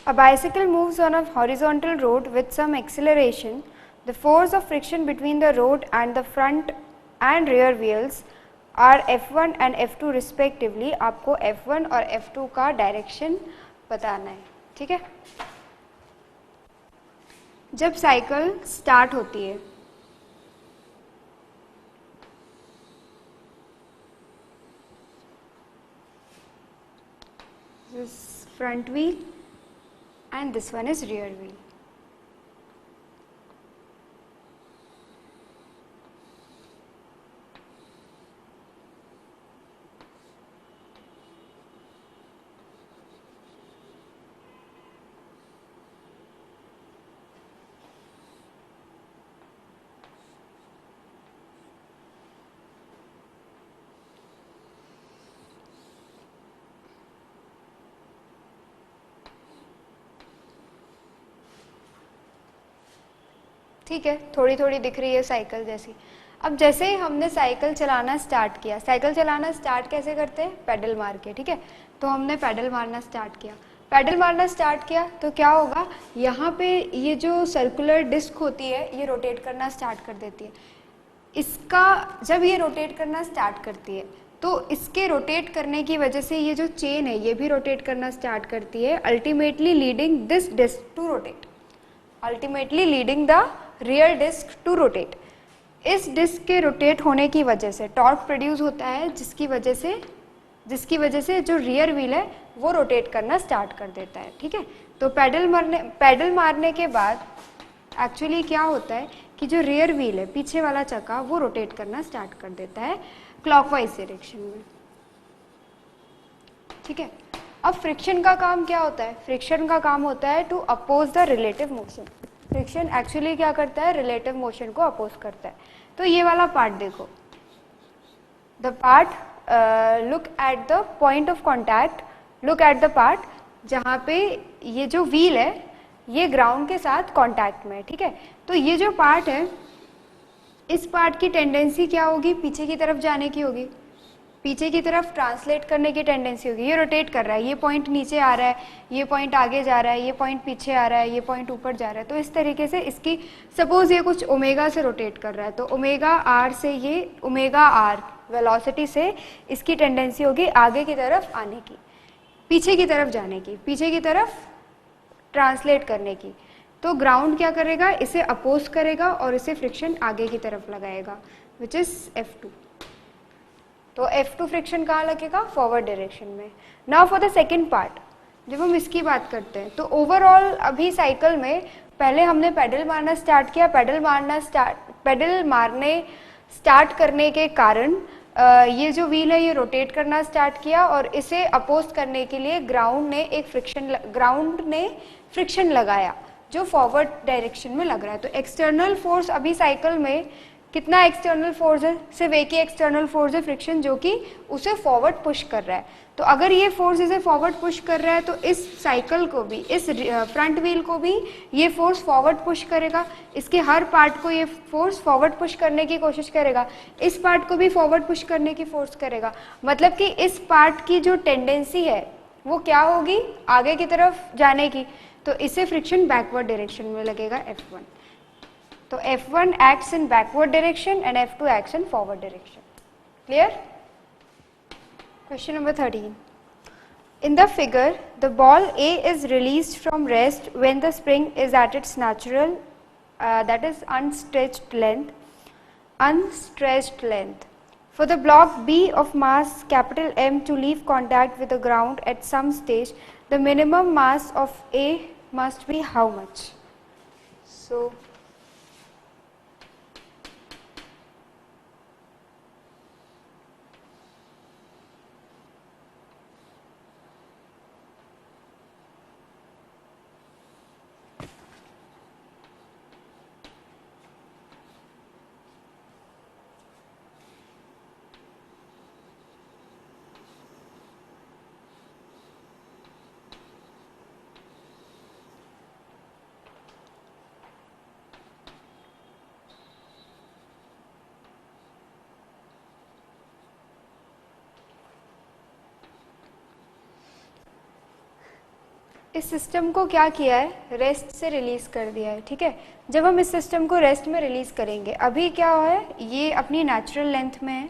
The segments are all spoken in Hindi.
A bicycle moves on a horizontal road with some acceleration. The force of friction between the road and the front and rear wheels are F1 and F2 respectively. आपको F1 और F2 का डायरेक्शन बताना है, ठीक है। जब साइकिल स्टार्ट होती है, this front wheel and this one is rear wheel. ठीक है, थोड़ी थोड़ी दिख रही है साइकिल जैसी। अब जैसे ही हमने साइकिल चलाना स्टार्ट किया, साइकिल चलाना स्टार्ट कैसे करते हैं, पैडल मार के, ठीक है। तो हमने पैडल मारना स्टार्ट किया, पैडल मारना स्टार्ट किया तो क्या होगा, यहाँ पे ये जो सर्कुलर डिस्क होती है ये रोटेट करना स्टार्ट कर देती है। इसका जब ये रोटेट करना स्टार्ट करती है तो इसके रोटेट करने की वजह से ये जो चेन है ये भी रोटेट करना स्टार्ट करती है, ultimately leading this disc to rotate, ultimately leading the rear disc to rotate. इस डिस्क के रोटेट होने की वजह से टॉर्क प्रोड्यूस होता है, जिसकी वजह से जो रियर व्हील है वो रोटेट करना स्टार्ट कर देता है, ठीक है। तो पैडल मारने के बाद एक्चुअली क्या होता है कि जो रियर व्हील है, पीछे वाला चक्का, वो रोटेट करना स्टार्ट कर देता है क्लॉकवाइज डायरेक्शन में, ठीक है। अब फ्रिक्शन का काम क्या होता है, फ्रिक्शन का काम होता है to oppose the relative motion. Friction actually क्या करता है, रिलेटिव मोशन को अपोज करता है। तो ये वाला पार्ट देखो, the part look at the point of contact, look at the part जहाँ पे ये जो व्हील है ये ग्राउंड के साथ कॉन्टैक्ट में है, ठीक है। तो ये जो पार्ट है, इस पार्ट की टेंडेंसी क्या होगी, पीछे की तरफ जाने की होगी, पीछे की तरफ ट्रांसलेट करने की टेंडेंसी होगी। ये रोटेट कर रहा है, ये पॉइंट नीचे आ रहा है, ये पॉइंट आगे जा रहा है, ये पॉइंट पीछे आ रहा है, ये पॉइंट ऊपर जा रहा है। तो इस तरीके से इसकी, सपोज ये कुछ ओमेगा से रोटेट कर रहा है तो ओमेगा आर से, ये ओमेगा आर वेलोसिटी से इसकी टेंडेंसी होगी आगे की तरफ आने की, पीछे की तरफ जाने की, पीछे की तरफ ट्रांसलेट करने की। तो ग्राउंड क्या करेगा, इसे अपोज करेगा और इसे फ्रिक्शन आगे की तरफ लगाएगा, विच इज F2। तो F2 फ्रिक्शन कहाँ लगेगा, फॉरवर्ड डायरेक्शन में। Now for the second part, जब हम इसकी बात करते हैं तो ओवरऑल अभी साइकिल में पहले हमने पैडल मारना स्टार्ट किया, पैडल मारने स्टार्ट करने के कारण ये जो व्हील है ये रोटेट करना स्टार्ट किया और इसे अपोज करने के लिए ग्राउंड ने फ्रिक्शन लगाया जो फॉरवर्ड डायरेक्शन में लग रहा है। तो एक्सटर्नल फोर्स अभी साइकिल में कितना एक्सटर्नल फोर्स है, सिर्फ एक ही एक्सटर्नल फोर्स है, फ्रिक्शन, जो कि उसे फॉरवर्ड पुश कर रहा है। तो अगर ये फोर्स इसे फॉरवर्ड पुश कर रहा है तो इस साइकिल को भी, इस फ्रंट व्हील को भी ये फोर्स फॉरवर्ड पुश करेगा, इसके हर पार्ट को ये फोर्स फॉरवर्ड पुश करने की कोशिश करेगा, इस पार्ट को भी फॉरवर्ड पुश करने की फोर्स करेगा। मतलब कि इस पार्ट की जो टेंडेंसी है वो क्या होगी, आगे की तरफ जाने की। तो इसे फ्रिक्शन बैकवर्ड डायरेक्शन में लगेगा, F1। तो F1 acts in backward direction and F2 acts in forward direction. Clear? Question number 13. In the figure, the ball A is released from rest when the spring is at its natural, that is unstretched length. For the block B of mass capital M to leave contact with the ground at some stage, the minimum mass of A must be how much? So, इस सिस्टम को क्या किया है, रेस्ट से रिलीज़ कर दिया है, ठीक है। जब हम इस सिस्टम को रेस्ट में रिलीज़ करेंगे, अभी क्या हुआ है, ये अपनी नेचुरल लेंथ में है,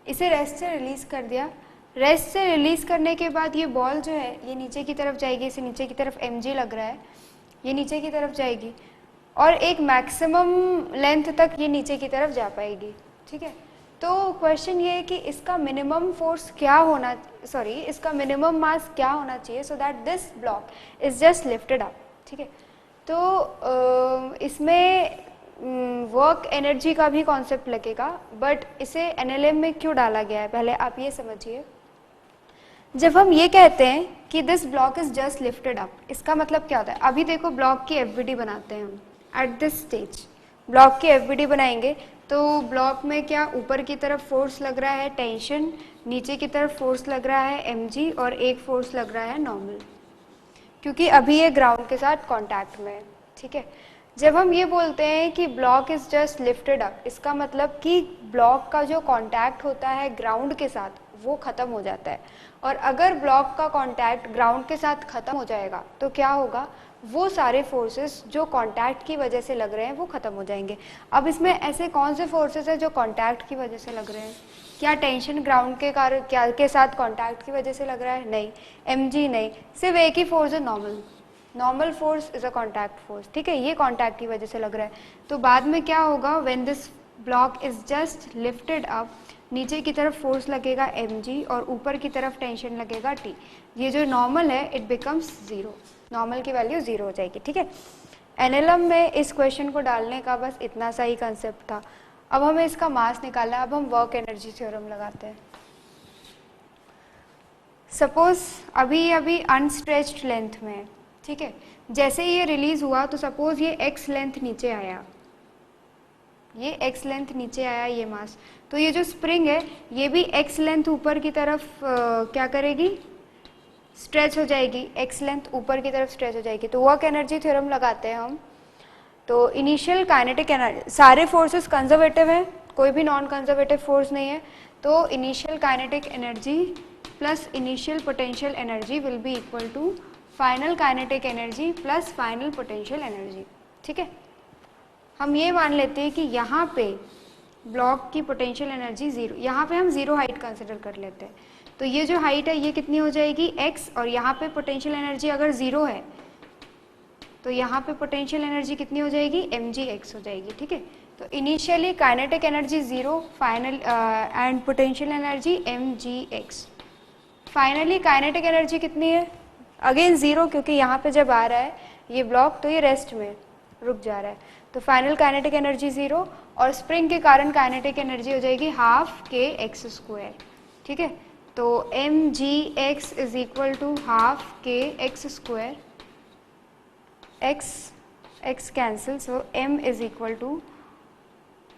इसे रेस्ट से रिलीज़ कर दिया। रेस्ट से रिलीज़ करने के बाद ये बॉल जो है ये नीचे की तरफ जाएगी, इसे नीचे की तरफ mg लग रहा है, ये नीचे की तरफ जाएगी और एक मैक्सिमम लेंथ तक ये नीचे की तरफ जा पाएगी, ठीक है। तो क्वेश्चन ये है कि इसका मिनिमम फोर्स क्या होना, सॉरी इसका मिनिमम मास क्या होना चाहिए so that this block is just lifted up, ठीक है। तो इसमें वर्क एनर्जी का भी कॉन्सेप्ट लगेगा, बट इसे एनएलएम में क्यों डाला गया है पहले आप ये समझिए। जब हम ये कहते हैं कि this block is just lifted up, इसका मतलब क्या होता है। अभी देखो ब्लॉक की एफबीडी बनाते हैं हम, एट दिस स्टेज ब्लॉक की एफबीडी बनाएंगे तो ब्लॉक में क्या ऊपर की तरफ फोर्स लग रहा है टेंशन, नीचे की तरफ फोर्स लग रहा है mg और एक फोर्स लग रहा है नॉर्मल, क्योंकि अभी ये ग्राउंड के साथ कांटेक्ट में है, ठीक है। जब हम ये बोलते हैं कि block is just lifted up, इसका मतलब कि ब्लॉक का जो कांटेक्ट होता है ग्राउंड के साथ वो ख़त्म हो जाता है, और अगर ब्लॉक का कांटेक्ट ग्राउंड के साथ ख़त्म हो जाएगा तो क्या होगा, वो सारे फोर्सेस जो कांटेक्ट की वजह से लग रहे हैं वो ख़त्म हो जाएंगे। अब इसमें ऐसे कौन से फोर्सेस हैं जो कांटेक्ट की वजह से लग रहे हैं, क्या टेंशन ग्राउंड के कारण क्या के साथ कांटेक्ट की वजह से लग रहा है, नहीं, mg नहीं, सिर्फ एक ही फोर्स है normal, normal force is a contact force, ठीक है, ये कॉन्टैक्ट की वजह से लग रहा है। तो बाद में क्या होगा, when this block is just lifted up, नीचे की तरफ फोर्स लगेगा mg और ऊपर की तरफ टेंशन लगेगा t, ये जो नॉर्मल है इट बिकम्स ज़ीरो, नॉर्मल की वैल्यू ज़ीरो हो जाएगी, ठीक है। एनएलएम में इस क्वेश्चन को डालने का बस इतना सा ही कंसेप्ट था। अब हमें इसका मास निकालना है, अब हम वर्क एनर्जी थ्योरम लगाते हैं। सपोज अभी अनस्ट्रेच्ड लेंथ में है, ठीक है, जैसे ये रिलीज हुआ तो सपोज ये x लेंथ नीचे आया, ये x लेंथ नीचे आया ये मास, तो ये जो स्प्रिंग है ये भी x लेंथ ऊपर की तरफ क्या करेगी, स्ट्रेच हो जाएगी, x लेंथ ऊपर की तरफ स्ट्रेच हो जाएगी। तो वर्क एनर्जी थ्योरम लगाते हैं हम। तो इनिशियल काइनेटिक एनर्जी, सारे फोर्सेस कंजर्वेटिव हैं, कोई भी नॉन कंजर्वेटिव फोर्स नहीं है, तो initial kinetic energy plus initial potential energy will be equal to final kinetic energy plus final potential energy, ठीक है। हम ये मान लेते हैं कि यहाँ पे ब्लॉक की पोटेंशियल एनर्जी ज़ीरो, यहाँ पे हम ज़ीरो हाइट कंसिडर कर लेते हैं, तो ये जो हाइट है ये कितनी हो जाएगी x, और यहाँ पे पोटेंशियल एनर्जी अगर ज़ीरो है तो यहाँ पे पोटेंशियल एनर्जी कितनी हो जाएगी, mgx हो जाएगी, ठीक है। तो initially kinetic energy zero, final and potential energy mgx, finally kinetic energy कितनी है, अगेन ज़ीरो, क्योंकि यहाँ पे जब आ रहा है ये ब्लॉक तो ये रेस्ट में रुक जा रहा है, तो फाइनल काइनेटिक एनर्जी ज़ीरो, और स्प्रिंग के कारण काइनेटिक एनर्जी हो जाएगी हाफ के एक्स स्क्वायर, ठीक है। तो mgx is equal to half k x square, x cancel, so m is equal to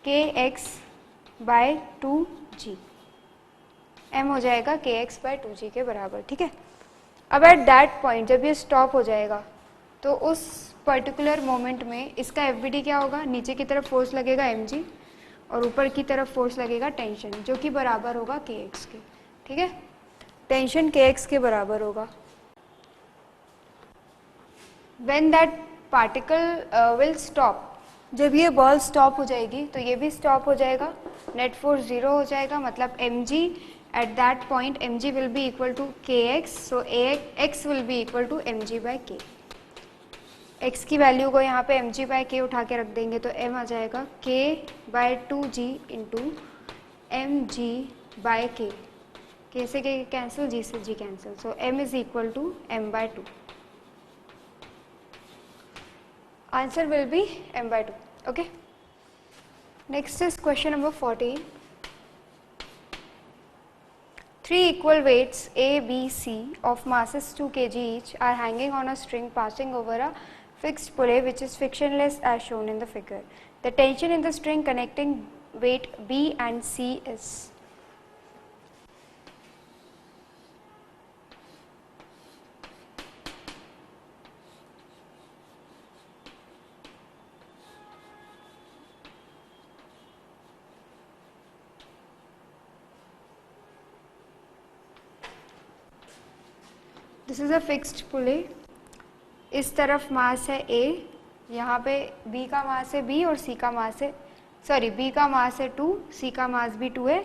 k x by 2g, m हो जाएगा के एक्स बाय 2g के बराबर, ठीक है। अब एट दैट पॉइंट जब ये स्टॉप हो जाएगा तो उस पर्टिकुलर मोमेंट में इसका एफबीडी क्या होगा, नीचे की तरफ फोर्स लगेगा mg और ऊपर की तरफ फोर्स लगेगा टेंशन, जो कि बराबर होगा के एक्स के, ठीक है, टेंशन के एक्स के बराबर होगा। When that particle will stop, जब ये बॉल स्टॉप हो जाएगी तो ये भी स्टॉप हो जाएगा, नेट फोर्स ज़ीरो हो जाएगा, मतलब mg at that point mg will be equal to kx, so x will be equal to mg by k, x की वैल्यू को यहाँ पे mg by k उठा के रख देंगे तो m आ जाएगा k by 2g into mg by k, k से k कैंसिल, g से g cancel, so m is equal to m by 2, answer will be m by 2, okay. Next is question number 14. Three equal weights A, B, C of masses 2 kg each are hanging on a string passing over a fixed pulley which is frictionless as shown in the figure. The tension in the string connecting weight B and C is. This is a fixed pulley इस तरफ मास है A, यहाँ पे B का मास है B और C का मास है, सॉरी B का मास है 2, C का मास भी 2 है,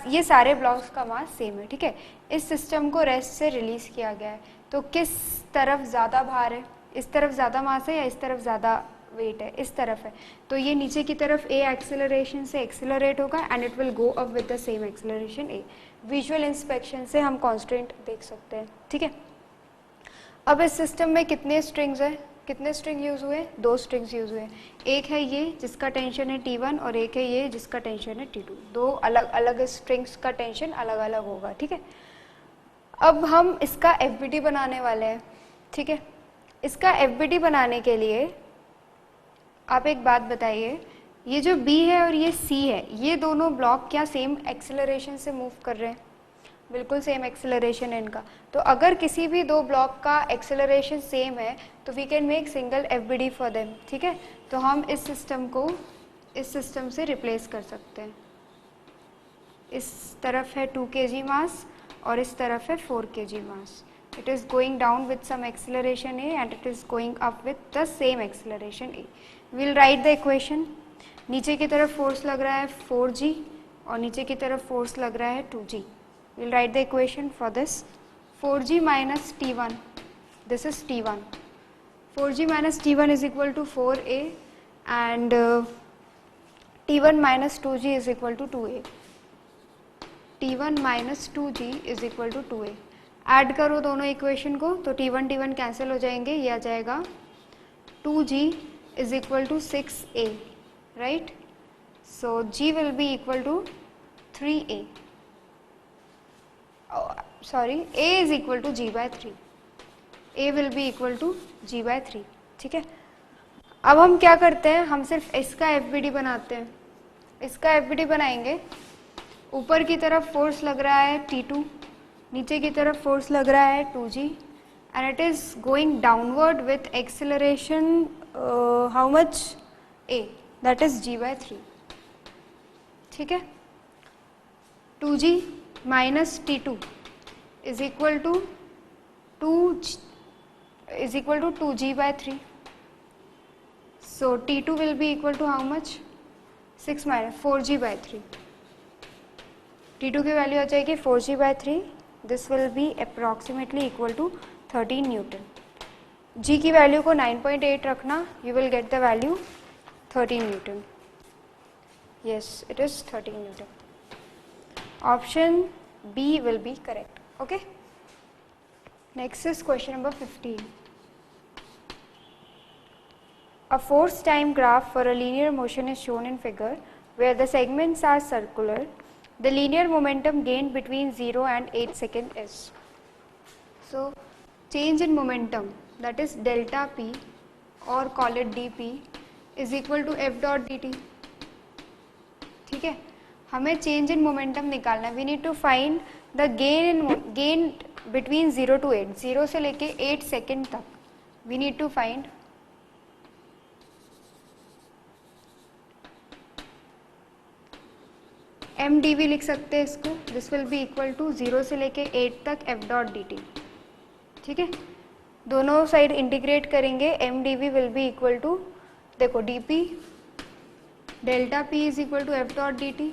ये सारे ब्लॉक्स का मास सेम है, ठीक है। इस सिस्टम को रेस्ट से रिलीज किया गया है, तो किस तरफ ज़्यादा भार है, इस तरफ ज़्यादा मास है या इस तरफ ज़्यादा वेट है, इस तरफ है, तो ये नीचे की तरफ A एक्सेलरेशन से एक्सेलरेट होगा and it will go up with the same acceleration A। Visual inspection से हम कॉन्स्टेंट देख सकते हैं, ठीक है। अब इस सिस्टम में कितने स्ट्रिंग्स है, कितने स्ट्रिंग यूज़ हुए, 2 स्ट्रिंग्स यूज़ हुए, एक है ये जिसका टेंशन है T1 और एक है ये जिसका टेंशन है T2, 2 अलग अलग स्ट्रिंग्स का टेंशन अलग अलग होगा, ठीक है। अब हम इसका FBD बनाने वाले हैं, ठीक है। इसका FBD बनाने के लिए आप एक बात बताइए, ये जो B है और ये C है, ये दोनों ब्लॉक क्या सेम एक्सेलरेशन से मूव कर रहे हैं, बिल्कुल सेम एक्सेलरेशन है इनका। तो अगर किसी भी 2 ब्लॉक का एक्सेलरेशन सेम है तो we can make single FBD for them, ठीक है। तो हम इस सिस्टम को इस सिस्टम से रिप्लेस कर सकते हैं। इस तरफ है 2 kg मास और इस तरफ है 4 kg mass. It is going down with some acceleration A and it is going up with the same acceleration A. We'll write the equation. नीचे की तरफ फोर्स लग रहा है 4g और नीचे की तरफ फोर्स लग रहा है 2g. We'll write the equation for this. 4g minus T1. This is T1. 4g minus T1 is equal to 4a and T1 minus 2g is equal to 2a. T1 minus 2g is equal to 2a. Add करो दोनों इक्वेशन को तो T1 T1 कैंसिल हो जाएंगे, ये आ जाएगा 2g is equal to 6a, right? So g will be equal to 3a. Sorry, a is equal to g by 3. a will be equal to g by 3, ठीक है। अब हम क्या करते हैं, हम सिर्फ इसका FBD बनाते हैं। इसका FBD बनाएंगे, ऊपर की तरफ फोर्स लग रहा है T2, नीचे की तरफ फोर्स लग रहा है 2g and it is going downward with acceleration how much, a, that is g by 3, ठीक है। 2g minus T2 is equal to 2g by 3. So T2 will be equal to how much, 6 minus 4g by 3. T2 की वैल्यू आ जाएगी 4g by 3. This will be approximately equal to 13 Newton. G की वैल्यू को 9.8 रखना, you will get the value 13 Newton. Yes, it is 13 Newton. Option B will be correct. Okay. Next is question number 15. A force time graph for a linear motion is shown in figure where the segments are circular. The linear momentum gained between 0 and 8 seconds is. So change in momentum, that is delta p or call it dp is equal to f dot dt, ठीक है। हमें चेंज इन मोमेंटम निकालना है। We need to find the gain between 0 to 8, 0 से लेके 8 सेकेंड तक we need to find m d v लिख सकते हैं इसको। This will be equal to 0 से लेके 8 तक एफ डॉट डी टी, ठीक है। दोनों साइड इंटीग्रेट करेंगे, m d v will be equal to, देखो d p delta p is equal to f dot d t,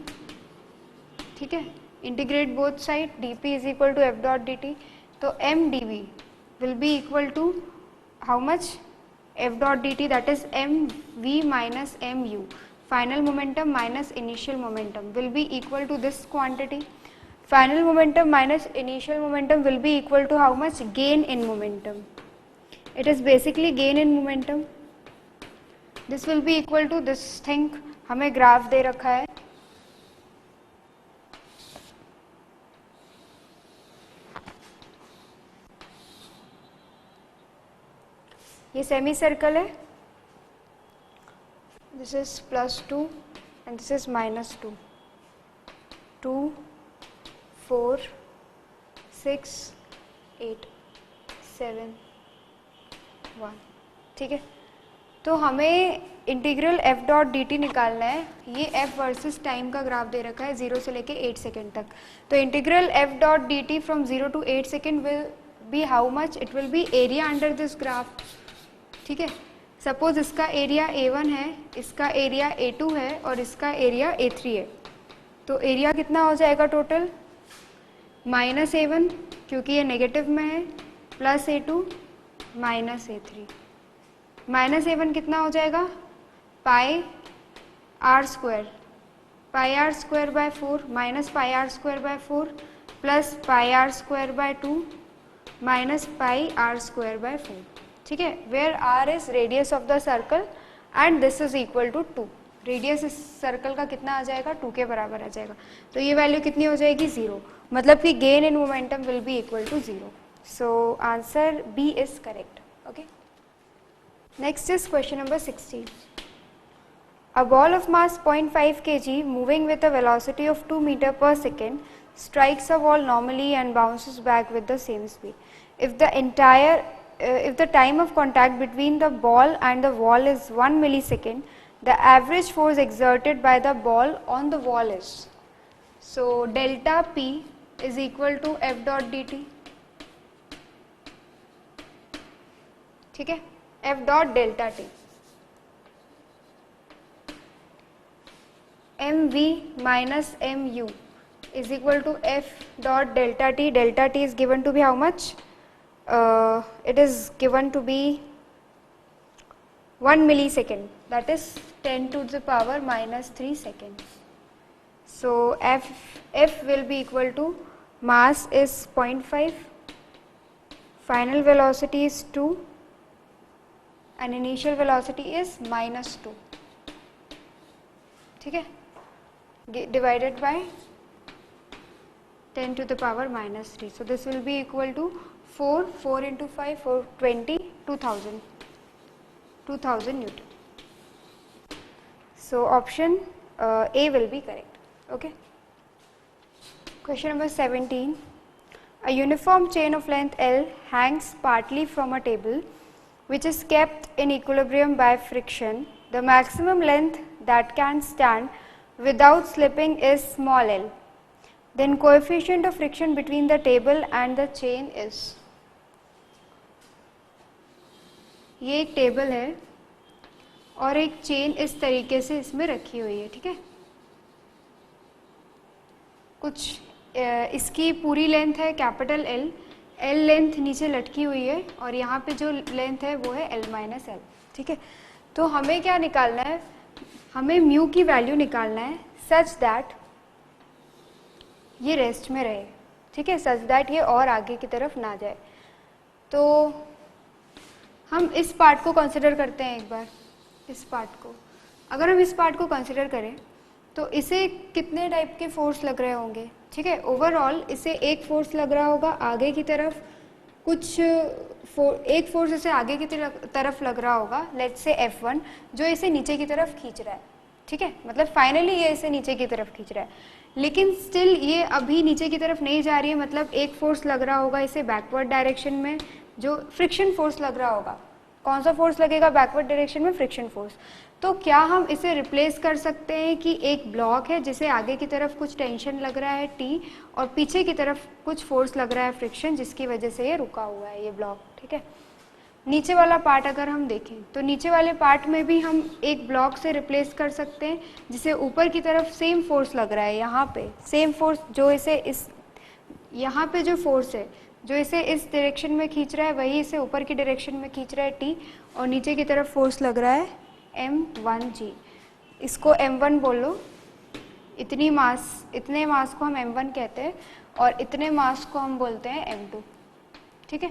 ठीक है। Integrate both side, d p is equal to f dot d t, तो m d v will be equal to how much, f dot d t, that is m v minus m u, final momentum minus initial momentum will be equal to this quantity. Final momentum minus initial momentum will be equal to how much, gain in momentum. It is basically gain in momentum. This will be equal to this thing. हमें ग्राफ दे रखा है, ये सेमी सर्कल है, this is +2 and this is -2, 2 4 6 8 7 1, ठीक है। तो हमें integral F dot d T निकालना है। ये एफ वर्सेस टाइम का ग्राफ दे रखा है 0 से लेके 8 सेकेंड तक। तो integral F dot d T from 0 to 8 second will be how much, it will be area under this graph, ठीक है। सपोज इसका एरिया A1 है, इसका एरिया A2 है और इसका एरिया A3 है, तो एरिया कितना हो जाएगा टोटल, -A1 क्योंकि ये नेगेटिव में है, plus A2 minus A3। -A1 कितना हो जाएगा, pi r square, pi r square by 4 minus pi r square by 4 plus pi r square by 2 minus pi r square by 4, ठीक है। Where r is radius of the circle and this is equal to 2। Radius इस सर्कल का कितना आ जाएगा, 2 के बराबर आ जाएगा, तो ये वैल्यू कितनी हो जाएगी, 0, मतलब कि gain in momentum will be equal to 0। So answer B is correct. Okay, next is question number 16। A ball of mass 0.5 kg moving with a velocity of 2 meter per second strikes a wall normally and bounces back with the same speed. If the time of contact between the ball and the wall is 1 millisecond, the average force exerted by the ball on the wall is. So delta P is equal to F dot dt, ठीक है, F dot delta T, mv minus mu is equal to F dot delta T. Delta T is given to be how much? It is given to be 1 millisecond, that is 10 to the power minus 3 seconds. So F will be equal to, mass is 0.5, final velocity is 2 and initial velocity is minus 2, ठीक है, divided by 10 to the power minus 3. So this will be equal to 4 into 5, 420, 2000 Newton. So option A will be correct. Okay. Question number 17. A uniform chain of length L hangs partly from a table which is kept in equilibrium by friction. The maximum length that can stand without slipping is small l. Then coefficient of friction between the table and the chain is. ये एक टेबल है और एक चेन इस तरीके से इसमें रखी हुई है, ठीक है। कुछ इसकी पूरी लेंथ है कैपिटल L, L लेंथ नीचे लटकी हुई है और यहाँ पे जो लेंथ है वो है L माइनस L, ठीक है। तो हमें क्या निकालना है, हमें म्यू की वैल्यू निकालना है सच दैट ये रेस्ट में रहे, ठीक है, सच दैट ये और आगे की तरफ ना जाए। तो हम इस पार्ट को कंसिडर करते हैं एक बार, इस पार्ट को। अगर हम इस पार्ट को कंसिडर करें तो इसे कितने टाइप के फोर्स लग रहे होंगे, ठीक है। ओवरऑल इसे एक फोर्स लग रहा होगा आगे की तरफ, कुछ एक फोर्स इसे आगे की तरफ लग रहा होगा, लेट्स से F1, जो इसे नीचे की तरफ खींच रहा है, ठीक है, मतलब फाइनली ये इसे नीचे की तरफ खींच रहा है, लेकिन स्टिल ये अभी नीचे की तरफ नहीं जा रही है, मतलब एक फोर्स लग रहा होगा इसे बैकवर्ड डायरेक्शन में, जो फ्रिक्शन फोर्स लग रहा होगा। कौन सा फोर्स लगेगा बैकवर्ड डायरेक्शन में, फ्रिक्शन फोर्स। तो क्या हम इसे रिप्लेस कर सकते हैं कि एक ब्लॉक है जिसे आगे की तरफ कुछ टेंशन लग रहा है T और पीछे की तरफ कुछ फोर्स लग रहा है फ्रिक्शन, जिसकी वजह से ये रुका हुआ है ये ब्लॉक, ठीक है। नीचे वाला पार्ट अगर हम देखें तो नीचे वाले पार्ट में भी हम एक ब्लॉक से रिप्लेस कर सकते हैं जिसे ऊपर की तरफ सेम फोर्स लग रहा है, यहाँ पे सेम फोर्स जो इसे इस यहाँ पे जो फोर्स है जो इसे इस डायरेक्शन में खींच रहा है वही इसे ऊपर की डायरेक्शन में खींच रहा है T, और नीचे की तरफ फोर्स लग रहा है M1G, इसको M1 बोलो। इतने मास को हम M1 कहते हैं और इतने मास को हम बोलते हैं M2, ठीक है।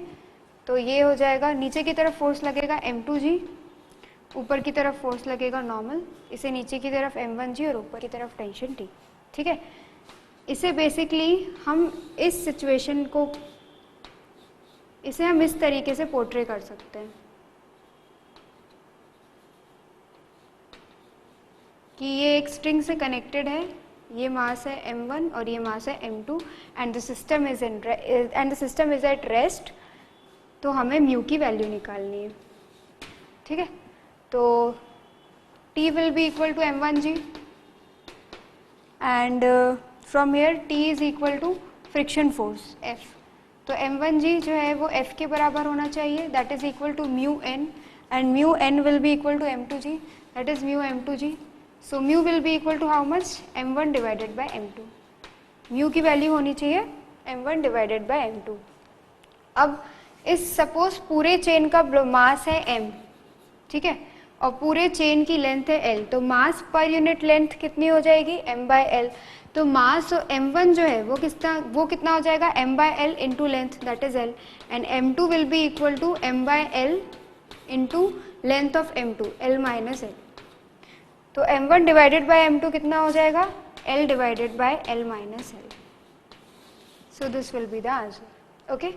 तो ये हो जाएगा, नीचे की तरफ फोर्स लगेगा M2G, ऊपर की तरफ फोर्स लगेगा नॉर्मल, इसे नीचे की तरफ M1G और ऊपर की तरफ टेंशन T, ठीक है। इसे बेसिकली हम इस सिचुएशन को इस तरीके से पोर्ट्रे कर सकते हैं कि ये एक स्ट्रिंग से कनेक्टेड है, ये मास है M1 और ये मास है M2 and the system is at rest. तो हमें म्यू की वैल्यू निकालनी है, ठीक है। तो T will be equal to M1G and from here T is equal to friction force F, तो m1g जो है वो f के बराबर होना चाहिए, that is equal to mu n, and mu n will be equal to m2g, that is mu m2g. So mu will be equal to how much, m1 divided by m2. Mu की वैल्यू होनी चाहिए m1 डिवाइडेड बाय m2. अब इस सपोज पूरे चेन का मास है m, ठीक है, और पूरे चेन की लेंथ है l, तो मास पर यूनिट लेंथ कितनी हो जाएगी, m बाय l. तो मास m1 जो है वो कितना हो जाएगा, m by l into length, that is l, and m2 will be equal to m by l into length of m2, l minus l. तो m1 डिवाइडेड बाय m2 कितना हो जाएगा, l divided by l minus l. So this will be the answer. Okay.